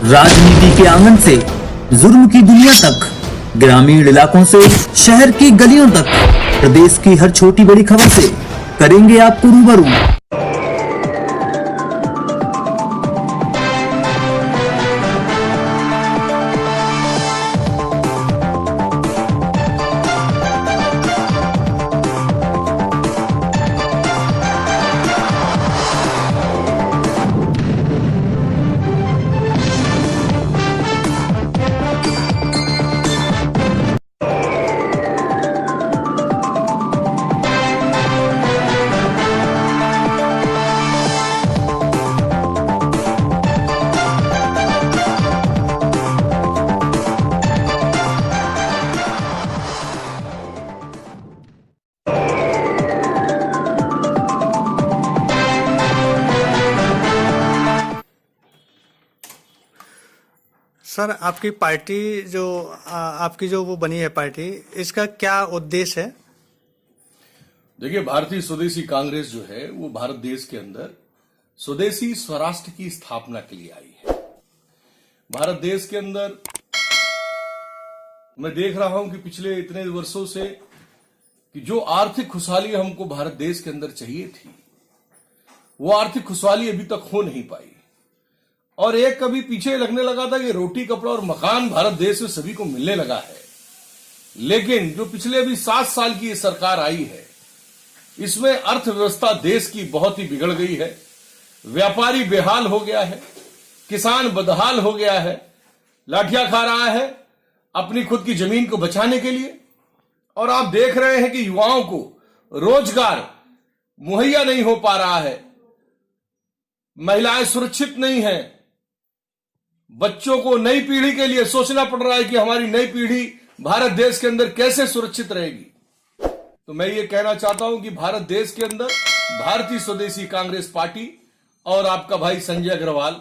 राजनीति के आंगन से जुर्म की दुनिया तक, ग्रामीण इलाकों से शहर की गलियों तक, प्रदेश की हर छोटी बड़ी खबर से करेंगे आपको रूबरू। सर, आपकी पार्टी जो आपकी जो वो बनी है पार्टी, इसका क्या उद्देश्य है? देखिए, भारतीय स्वदेशी कांग्रेस जो है वो भारत देश के अंदर स्वदेशी स्वराष्ट्र की स्थापना के लिए आई है। भारत देश के अंदर मैं देख रहा हूं कि पिछले इतने वर्षों से कि जो आर्थिक खुशहाली हमको भारत देश के अंदर चाहिए थी, वो आर्थिक खुशहाली अभी तक हो नहीं पाई। और एक कभी पीछे लगने लगा था कि रोटी कपड़ा और मकान भारत देश में सभी को मिलने लगा है, लेकिन जो पिछले अभी 7 साल की ये सरकार आई है, इसमें अर्थव्यवस्था देश की बहुत ही बिगड़ गई है। व्यापारी बेहाल हो गया है, किसान बदहाल हो गया है, लाठियां खा रहा है अपनी खुद की जमीन को बचाने के लिए। और आप देख रहे हैं कि युवाओं को रोजगार मुहैया नहीं हो पा रहा है, महिलाएं सुरक्षित नहीं है, बच्चों को नई पीढ़ी के लिए सोचना पड़ रहा है कि हमारी नई पीढ़ी भारत देश के अंदर कैसे सुरक्षित रहेगी। तो मैं ये कहना चाहता हूं कि भारत देश के अंदर भारतीय स्वदेशी कांग्रेस पार्टी और आपका भाई संजय अग्रवाल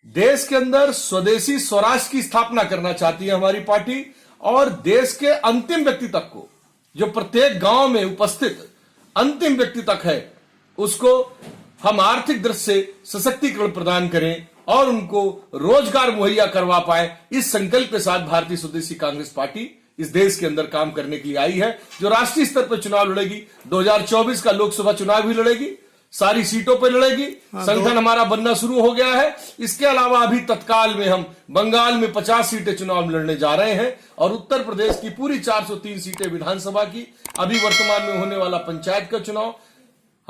देश के अंदर स्वदेशी स्वराष्ट्र की स्थापना करना चाहती है हमारी पार्टी। और देश के अंतिम व्यक्ति तक को, जो प्रत्येक गांव में उपस्थित अंतिम व्यक्ति तक है, उसको हम आर्थिक दृष्टि से सशक्तिकरण प्रदान करें और उनको रोजगार मुहैया करवा पाए। इस संकल्प के साथ भारतीय स्वदेशी कांग्रेस पार्टी इस देश के अंदर काम करने के लिए आई है, जो राष्ट्रीय स्तर पर चुनाव लड़ेगी। 2024 का लोकसभा चुनाव भी लड़ेगी, सारी सीटों पर लड़ेगी। संगठन हमारा बनना शुरू हो गया है। इसके अलावा अभी तत्काल में हम बंगाल में 50 सीटें चुनाव लड़ने जा रहे हैं और उत्तर प्रदेश की पूरी 403 सीटें विधानसभा की, अभी वर्तमान में होने वाला पंचायत का चुनाव,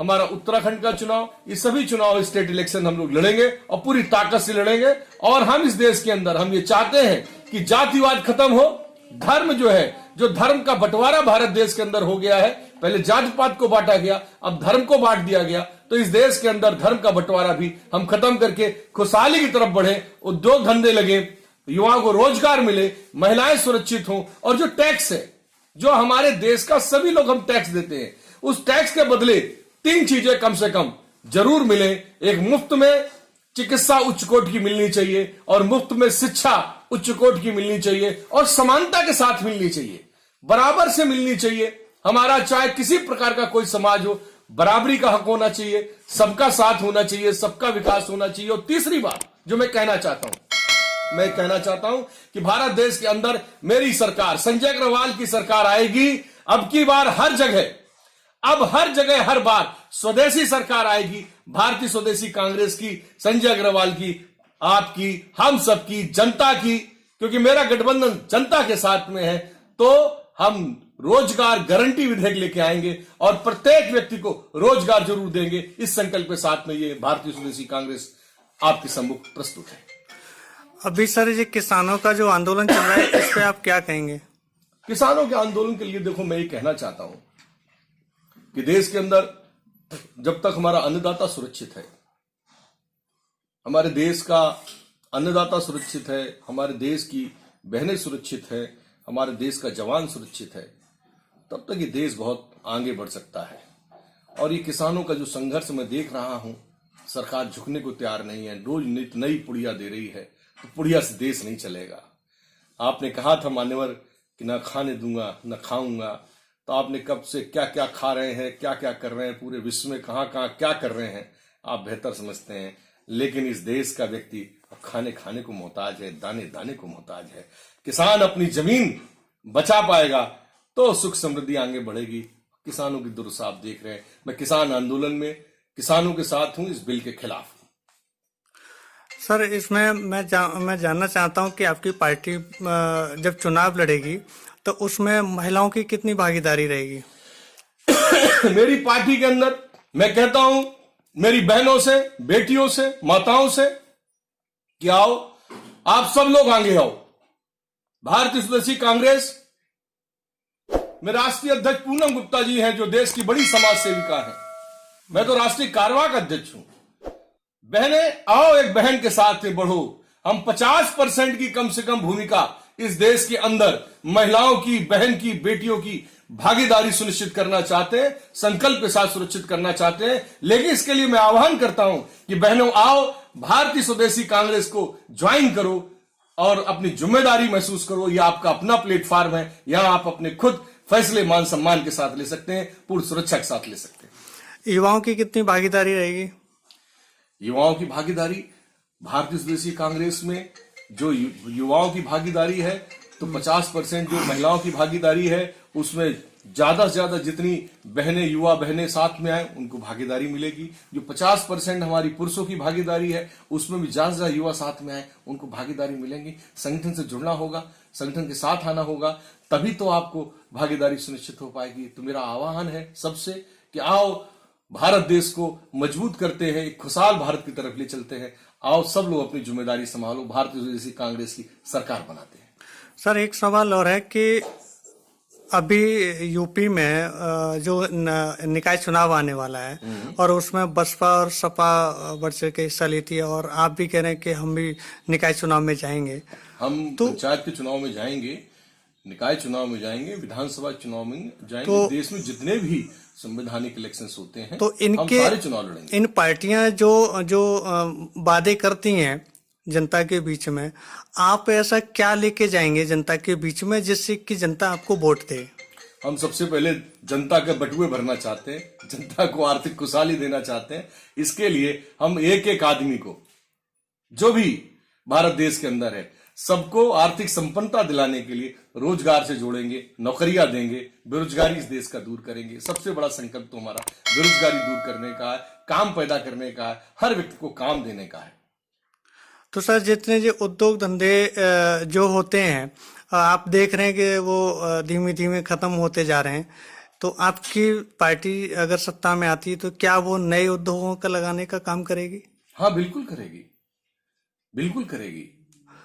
हमारा उत्तराखंड का चुनाव, ये सभी चुनाव स्टेट इलेक्शन हम लोग लड़ेंगे और पूरी ताकत से लड़ेंगे। और हम इस देश के अंदर हम ये चाहते हैं कि जातिवाद खत्म हो, धर्म जो है, जो धर्म का बंटवारा भारत देश के अंदर हो गया है, पहले जात पात को बांटा गया, अब धर्म को बांट दिया गया, तो इस देश के अंदर धर्म का बंटवारा भी हम खत्म करके खुशहाली की तरफ बढ़े, उद्योग धंधे लगे, युवाओं को रोजगार मिले, महिलाएं सुरक्षित हों। और जो टैक्स है, जो हमारे देश का सभी लोग हम टैक्स देते हैं, उस टैक्स के बदले 3 चीजें कम से कम जरूर मिले। एक, मुफ्त में चिकित्सा उच्च कोटि की मिलनी चाहिए, और मुफ्त में शिक्षा उच्च कोटि की मिलनी चाहिए, और समानता के साथ मिलनी चाहिए, बराबर से मिलनी चाहिए। हमारा चाहे किसी प्रकार का कोई समाज हो, बराबरी का हक होना चाहिए, सबका साथ होना चाहिए, सबका विकास होना चाहिए। और तीसरी बात जो मैं कहना चाहता हूं कि भारत देश के अंदर मेरी सरकार, संजय अग्रवाल की सरकार आएगी। अब की बार हर जगह, अब हर जगह हर बार स्वदेशी सरकार आएगी, भारतीय स्वदेशी कांग्रेस की, संजय अग्रवाल की, आपकी, हम सबकी, जनता की, क्योंकि मेरा गठबंधन जनता के साथ में है। तो हम रोजगार गारंटी विधेयक लेके आएंगे और प्रत्येक व्यक्ति को रोजगार जरूर देंगे। इस संकल्प के साथ में ये भारतीय स्वदेशी कांग्रेस आपके सम्मुख प्रस्तुत है। अभी सर, ये किसानों का जो आंदोलन चल रहा है, इस पे आप क्या कहेंगे? किसानों के आंदोलन के लिए देखो, मैं ये कहना चाहता हूं कि देश के अंदर जब तक हमारा अन्नदाता सुरक्षित है, हमारे देश का अन्नदाता सुरक्षित है, हमारे देश की बहनें सुरक्षित है, हमारे देश का जवान सुरक्षित है, तब तक ये देश बहुत आगे बढ़ सकता है। और ये किसानों का जो संघर्ष मैं देख रहा हूं, सरकार झुकने को तैयार नहीं है, रोज नित नई पुड़िया दे रही है, तो पुड़िया से देश नहीं चलेगा। आपने कहा था मान्यवर कि ना खाने दूंगा ना खाऊंगा, तो आपने कब से क्या क्या खा रहे हैं, क्या क्या कर रहे हैं, पूरे विश्व में कहां कहां क्या कर रहे हैं, आप बेहतर समझते हैं। लेकिन इस देश का व्यक्ति अब खाने खाने को मोहताज है, दाने दाने को मोहताज है। किसान अपनी जमीन बचा पाएगा तो सुख समृद्धि आगे बढ़ेगी। किसानों की दुर्दशा आप देख रहे हैं। मैं किसान आंदोलन में किसानों के साथ हूं, इस बिल के खिलाफ हूं। सर इसमें मैं जानना चाहता हूं कि आपकी पार्टी जब चुनाव लड़ेगी तो उसमें महिलाओं की कितनी भागीदारी रहेगी? मेरी पार्टी के अंदर मैं कहता हूं मेरी बहनों से, बेटियों से, माताओं से कि आओ, आप सब लोग आगे आओ। भारतीय स्वदेशी कांग्रेस में राष्ट्रीय अध्यक्ष पूनम गुप्ता जी हैं जो देश की बड़ी समाज सेविका है। मैं तो राष्ट्रीय कार्यवाहक अध्यक्ष हूं। बहने आओ, एक बहन के साथ में बढ़ो। हम 50% की कम से कम भूमिका इस देश के अंदर महिलाओं की, बहन की, बेटियों की भागीदारी सुनिश्चित करना चाहते हैं, संकल्प के साथ सुनिश्चित करना चाहते हैं। लेकिन इसके लिए मैं आह्वान करता हूं कि बहनों आओ, भारतीय स्वदेशी कांग्रेस को ज्वाइन करो और अपनी जिम्मेदारी महसूस करो। यह आपका अपना प्लेटफॉर्म है, यहां आप अपने खुद फैसले मान सम्मान के साथ ले सकते हैं, पूर्ण सुरक्षा के साथ ले सकते हैं। युवाओं की कितनी भागीदारी रहेगी? युवाओं की भागीदारी भारतीय स्वदेशी कांग्रेस में जो युवाओं की भागीदारी है तो 50% जो महिलाओं की भागीदारी है उसमें ज्यादा से ज्यादा जितनी बहनें, युवा बहनें साथ में आए उनको भागीदारी मिलेगी। जो 50% हमारी पुरुषों की भागीदारी है उसमें भी ज्यादा से ज्यादा युवा साथ में आए उनको भागीदारी मिलेंगी। संगठन से जुड़ना होगा, संगठन के साथ आना होगा, तभी तो आपको भागीदारी सुनिश्चित हो पाएगी। तो मेरा आह्वान है सबसे कि आओ, भारत देश को मजबूत करते हैं, एक खुशहाल भारत की तरफ ले चलते हैं। आओ सब लोग अपनी जिम्मेदारी संभालो, भारतीय स्वदेशी कांग्रेस की सरकार बनाते हैं। सर एक सवाल और है कि अभी यूपी में जो निकाय चुनाव आने वाला है और उसमें बसपा और सपा बढ़ चढ़ के हिस्सा लेती है और आप भी कह रहे हैं कि हम भी निकाय चुनाव में जाएंगे। हम पंचायत के चुनाव में जाएंगे, निकाय चुनाव में जाएंगे, विधानसभा चुनाव में जाएंगे। तो देश में जितने भी संवैधानिक इलेक्शंस होते हैं तो इनके हम सारे चुनाव लड़ेंगे। इन पार्टियां जो वादे करती हैं जनता के बीच में, आप ऐसा क्या लेके जाएंगे जनता के बीच में जिससे कि जनता आपको वोट दे? हम सबसे पहले जनता के बटुए भरना चाहते हैं, जनता को आर्थिक खुशहाली देना चाहते हैं। इसके लिए हम एक एक आदमी को, जो भी भारत देश के अंदर है, सबको आर्थिक संपन्नता दिलाने के लिए रोजगार से जोड़ेंगे, नौकरियां देंगे, बेरोजगारी इस देश का दूर करेंगे। सबसे बड़ा संकल्प तो हमारा बेरोजगारी दूर करने का है, काम पैदा करने का है, हर व्यक्ति को काम देने का है। तो सर जितने जो उद्योग धंधे जो होते हैं आप देख रहे हैं कि वो धीमे धीमे खत्म होते जा रहे हैं, तो आपकी पार्टी अगर सत्ता में आती है तो क्या वो नए उद्योगों का लगाने का काम करेगी? हाँ बिल्कुल करेगी, बिल्कुल करेगी।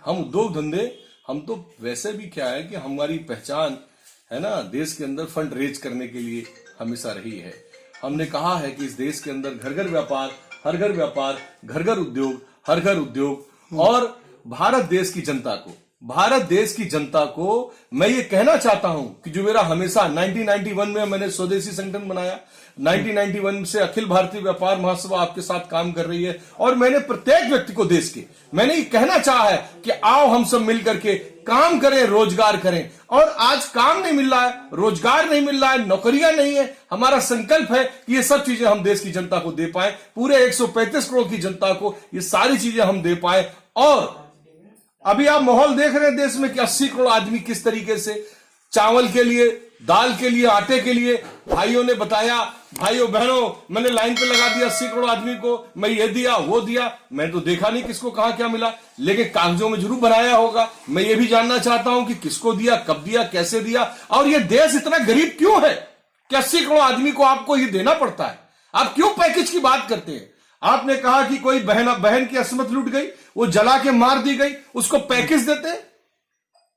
हम उद्योग धंधे, हम तो वैसे भी क्या है कि हमारी पहचान है ना देश के अंदर फंड रेज करने के लिए हमेशा रही है। हमने कहा है कि इस देश के अंदर घर घर व्यापार, हर घर व्यापार, घर घर उद्योग, हर घर उद्योग। और भारत देश की जनता को मैं ये कहना चाहता हूं कि जो मेरा हमेशा 1991 में मैंने स्वदेशी संगठन बनाया, 1991 से अखिल भारतीय व्यापार महासभा आपके साथ काम कर रही है और मैंने प्रत्येक व्यक्ति को देश के मैंने ये कहना चाहा है कि आओ हम सब मिलकर के काम करें, रोजगार करें। और आज काम नहीं मिल रहा है, रोजगार नहीं मिल रहा है, नौकरियां नहीं है। हमारा संकल्प है कि ये सब चीजें हम देश की जनता को दे पाए, पूरे 135 करोड़ की जनता को ये सारी चीजें हम दे पाए। और अभी आप माहौल देख रहे हैं देश में कि 80 करोड़ आदमी किस तरीके से चावल के लिए, दाल के लिए, आटे के लिए, भाइयों ने बताया, भाइयों बहनों मैंने लाइन पे लगा दिया 80 करोड़ आदमी को, मैं ये दिया वो दिया। मैं तो देखा नहीं किसको कहां क्या मिला, लेकिन कागजों में जरूर बनाया होगा। मैं ये भी जानना चाहता हूं कि किसको दिया, कब दिया, कैसे दिया, और ये देश इतना गरीब क्यों है कि 80 करोड़ आदमी को आपको ये देना पड़ता है? आप क्यों पैकेज की बात करते हैं? आपने कहा कि कोई बहन की असमत लूट गई, वो जला के मार दी गई, उसको पैकेज देते,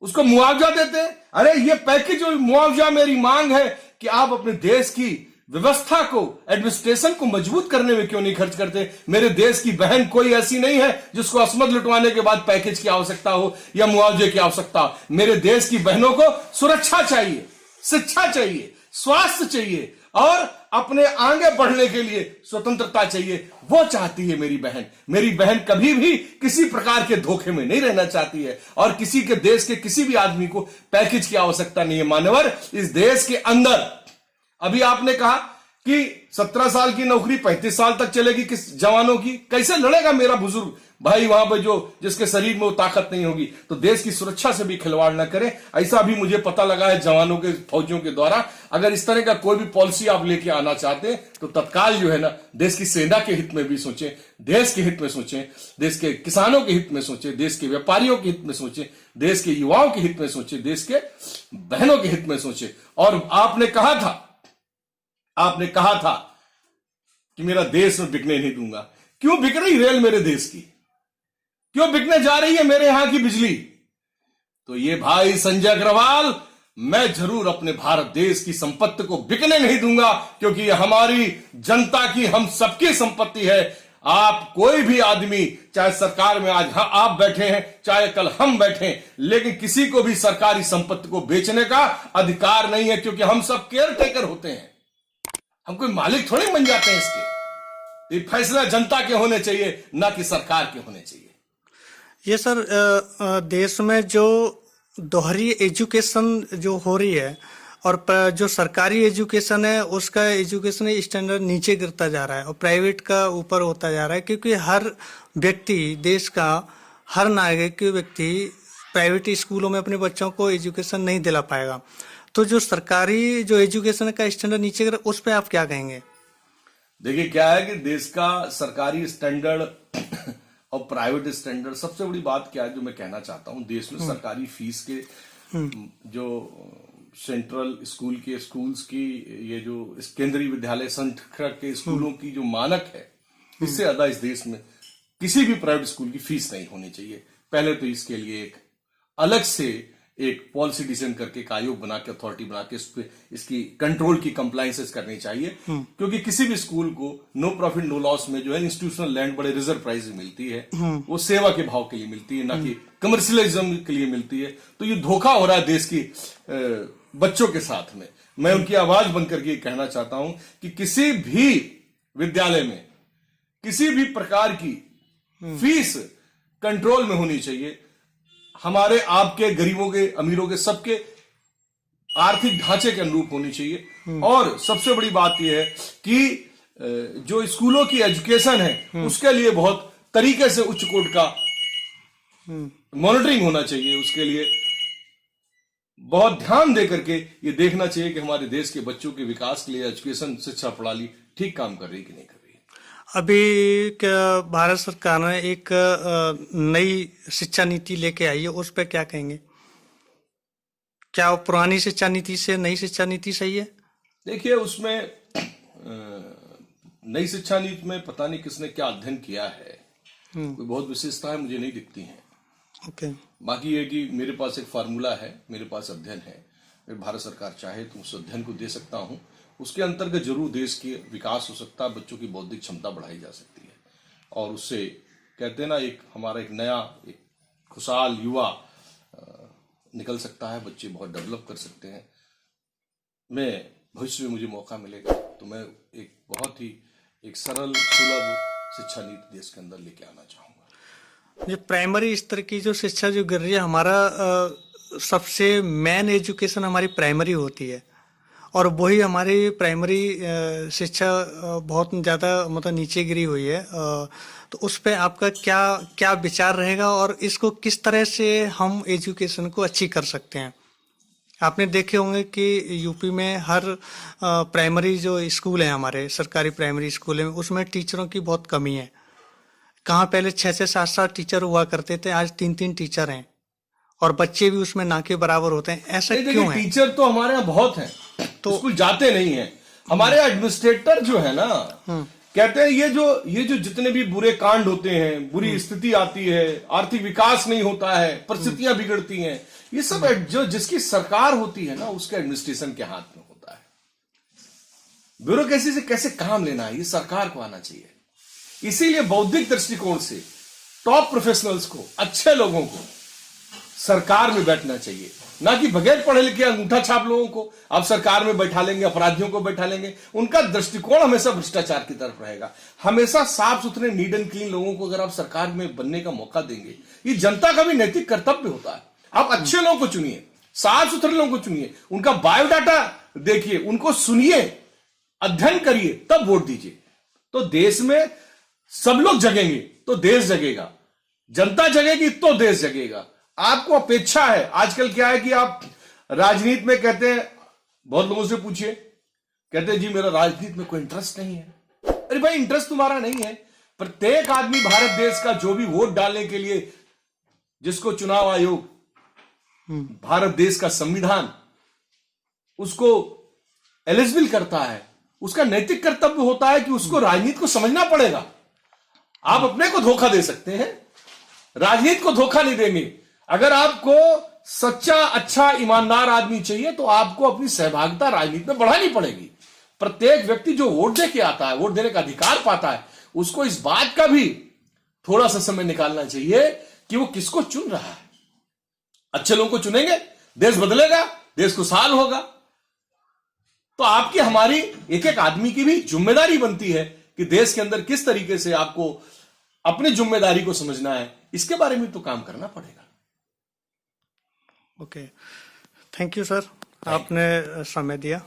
उसको मुआवजा देते। अरे ये पैकेज और मुआवजा, मेरी मांग है कि आप अपने देश की व्यवस्था को, एडमिनिस्ट्रेशन को मजबूत करने में क्यों नहीं खर्च करते? मेरे देश की बहन कोई ऐसी नहीं है जिसको असमत लुटवाने के बाद पैकेज की आवश्यकता हो या मुआवजे की आवश्यकता हो। मेरे देश की बहनों को सुरक्षा चाहिए, शिक्षा चाहिए, स्वास्थ्य चाहिए और अपने आगे बढ़ने के लिए स्वतंत्रता चाहिए। वो चाहती है मेरी बहन। मेरी बहन कभी भी किसी प्रकार के धोखे में नहीं रहना चाहती है और किसी के देश के किसी भी आदमी को पैकेज की आवश्यकता नहीं है। मान्यवर, इस देश के अंदर अभी आपने कहा कि 17 साल की नौकरी 35 साल तक चलेगी किस जवानों की? कैसे लड़ेगा मेरा बुजुर्ग भाई वहां पर जो जिसके शरीर में वो ताकत नहीं होगी? तो देश की सुरक्षा से भी खिलवाड़ ना करें। ऐसा भी मुझे पता लगा है जवानों के, फौजियों के द्वारा। अगर इस तरह का कोई भी पॉलिसी आप लेके आना चाहते हैं तो तत्काल जो है ना, देश की सेना के हित में भी सोचें, देश के हित में सोचें, देश के किसानों के हित में सोचें, देश के व्यापारियों के हित में सोचें, देश के युवाओं के हित में सोचें, देश के बहनों के हित में सोचें। और आपने कहा था कि मेरा देश में बिकने नहीं दूंगा। क्यों बिक रही रेल मेरे देश की? क्यों बिकने जा रही है मेरे यहां की बिजली? तो ये भाई संजय अग्रवाल, मैं जरूर अपने भारत देश की संपत्ति को बिकने नहीं दूंगा, क्योंकि ये हमारी जनता की, हम सबकी संपत्ति है। आप कोई भी आदमी, चाहे सरकार में आज आप बैठे हैं, चाहे कल हम बैठे हैं, लेकिन किसी को भी सरकारी संपत्ति को बेचने का अधिकार नहीं है, क्योंकि हम सब केयर टेकर होते हैं। हम कोई मालिक थोड़े बन जाते हैं इसके। ये फैसला जनता के होने चाहिए, ना कि सरकार के होने चाहिए। ये सर देश में जो दोहरी एजुकेशन जो हो रही है और जो सरकारी एजुकेशन है उसका एजुकेशन स्टैंडर्ड नीचे गिरता जा रहा है और प्राइवेट का ऊपर होता जा रहा है, क्योंकि हर व्यक्ति, देश का हर नागरिक व्यक्ति प्राइवेट स्कूलों में अपने बच्चों को एजुकेशन नहीं दिला पाएगा। तो जो सरकारी जो एजुकेशन का स्टैंडर्ड नीचे गिरा, उस पर आप क्या कहेंगे? देखिए क्या है कि देश का सरकारी स्टैंडर्ड और प्राइवेट स्टैंडर्ड, सबसे बड़ी बात क्या है जो मैं कहना चाहता हूं, देश में सरकारी फीस के जो सेंट्रल स्कूल के स्कूल्स की, ये जो केंद्रीय विद्यालय संघ के स्कूलों की जो मानक है, इससे ज्यादा इस देश में किसी भी प्राइवेट स्कूल की फीस नहीं होनी चाहिए। पहले तो इसके लिए एक अलग से एक पॉलिसी डिसीजन करके, एक आयोग बना के, अथॉरिटी बना के इसकी कंट्रोल की कंप्लायंसेस करनी चाहिए। क्योंकि किसी भी स्कूल को नो प्रॉफिट नो लॉस में जो है इंस्टीट्यूशनल लैंड बड़े रिजर्व प्राइस में मिलती है, वो सेवा के भाव के लिए मिलती है, ना कि कमर्शियलिज्म के लिए मिलती है। तो ये धोखा हो रहा है देश की बच्चों के साथ में। मैं उनकी आवाज बनकर के कहना चाहता हूं कि किसी भी विद्यालय में किसी भी प्रकार की फीस कंट्रोल में होनी चाहिए। हमारे, आपके, गरीबों के, अमीरों के, सबके आर्थिक ढांचे के अनुरूप होनी चाहिए। और सबसे बड़ी बात यह है कि जो स्कूलों की एजुकेशन है उसके लिए बहुत तरीके से उच्च कोट का मॉनिटरिंग होना चाहिए। उसके लिए बहुत ध्यान दे करके ये देखना चाहिए कि हमारे देश के बच्चों के विकास के लिए एजुकेशन, शिक्षा प्रणाली ठीक काम कर रही कि नहीं कर रही। अभी भारत सरकार ने एक नई शिक्षा नीति लेके आई है, उस पर क्या कहेंगे? क्या पुरानी शिक्षा नीति से नई शिक्षा नीति सही है? देखिए, उसमें नई शिक्षा नीति में पता नहीं किसने क्या अध्ययन किया है, कोई बहुत विशेषताएं मुझे नहीं दिखती हैं। ओके। बाकी ये कि मेरे पास एक फार्मूला है, मेरे पास अध्ययन है, अगर भारत सरकार चाहे तो उस अध्ययन को दे सकता हूं। उसके अंतर्गत जरूर देश की विकास हो सकता है, बच्चों की बौद्धिक क्षमता बढ़ाई जा सकती है, और उससे कहते हैं ना, एक हमारा एक नया, एक खुशहाल युवा निकल सकता है। बच्चे बहुत डेवलप कर सकते हैं। मैं भविष्य में मुझे मौका मिलेगा तो मैं एक बहुत ही एक सरल, सुलभ शिक्षा नीति देश के अंदर लेके आना चाहूंगा। ये प्राइमरी स्तर की जो शिक्षा जो गिर रही है, हमारा सबसे मेन एजुकेशन हमारी प्राइमरी होती है, और वही हमारी प्राइमरी शिक्षा बहुत ज़्यादा मतलब नीचे गिरी हुई है। तो उस पे आपका क्या विचार रहेगा, और इसको किस तरह से हम एजुकेशन को अच्छी कर सकते हैं? आपने देखे होंगे कि यूपी में हर प्राइमरी जो स्कूल है, हमारे सरकारी प्राइमरी स्कूल है, उसमें टीचरों की बहुत कमी है। कहाँ पहले 6-6, 7-7 टीचर हुआ करते थे, आज 3-3 टीचर हैं, और बच्चे भी उसमें ना के बराबर होते हैं। ऐसा क्यों है? टीचर तो हमारे यहाँ बहुत हैं, तो स्कूल जाते नहीं हैं। हमारे एडमिनिस्ट्रेटर जो है ना, कहते हैं ये जो जितने भी बुरे कांड होते हैं, बुरी स्थिति आती है, आर्थिक विकास नहीं होता है, परिस्थितियां बिगड़ती हैं, ये सब जो जिसकी सरकार होती है ना, उसके एडमिनिस्ट्रेशन के हाथ में होता है। ब्यूरोक्रेसी से कैसे काम लेना है, ये सरकार को आना चाहिए। इसीलिए बौद्धिक दृष्टिकोण से टॉप प्रोफेशनल्स को, अच्छे लोगों को सरकार में बैठना चाहिए, ना कि बगैर पढ़े लिखे अंगूठा छाप लोगों को आप सरकार में बैठा लेंगे, अपराधियों को बैठा लेंगे। उनका दृष्टिकोण हमेशा भ्रष्टाचार की तरफ रहेगा। हमेशा साफ सुथरे, नीट एंड क्लीन लोगों को अगर आप सरकार में बनने का मौका देंगे, ये जनता का भी नैतिक कर्तव्य होता है। आप अच्छे लोगों को चुनिए, साफ सुथरे लोगों को चुनिए, उनका बायोडाटा देखिए, उनको सुनिए, अध्ययन करिए, तब वोट दीजिए। तो देश में सब लोग जगेंगे तो देश जगेगा, जनता जगेगी तो देश जगेगा। आपको अपेक्षा है, आजकल क्या है कि आप राजनीति में कहते हैं, बहुत लोगों से पूछिए, कहते हैं जी मेरा राजनीति में कोई इंटरेस्ट नहीं है। अरे भाई, इंटरेस्ट तुम्हारा नहीं है। प्रत्येक आदमी भारत देश का जो भी वोट डालने के लिए, जिसको चुनाव आयोग, भारत देश का संविधान उसको एलिजिबल करता है, उसका नैतिक कर्तव्य होता है कि उसको राजनीति को समझना पड़ेगा। आप अपने को धोखा दे सकते हैं, राजनीति को धोखा नहीं देंगे। अगर आपको सच्चा, अच्छा, ईमानदार आदमी चाहिए तो आपको अपनी सहभागिता राजनीति में बढ़ानी पड़ेगी। प्रत्येक व्यक्ति जो वोट दे के आता है, वोट देने का अधिकार पाता है, उसको इस बात का भी थोड़ा सा समय निकालना चाहिए कि वो किसको चुन रहा है। अच्छे लोगों को चुनेंगे, देश बदलेगा, देश खुशहाल होगा। तो आपकी, हमारी, एक एक आदमी की भी जिम्मेदारी बनती है कि देश के अंदर किस तरीके से आपको अपनी जिम्मेदारी को समझना है, इसके बारे में तो काम करना पड़ेगा। ओके, थैंक यू सर, आपने समय दिया।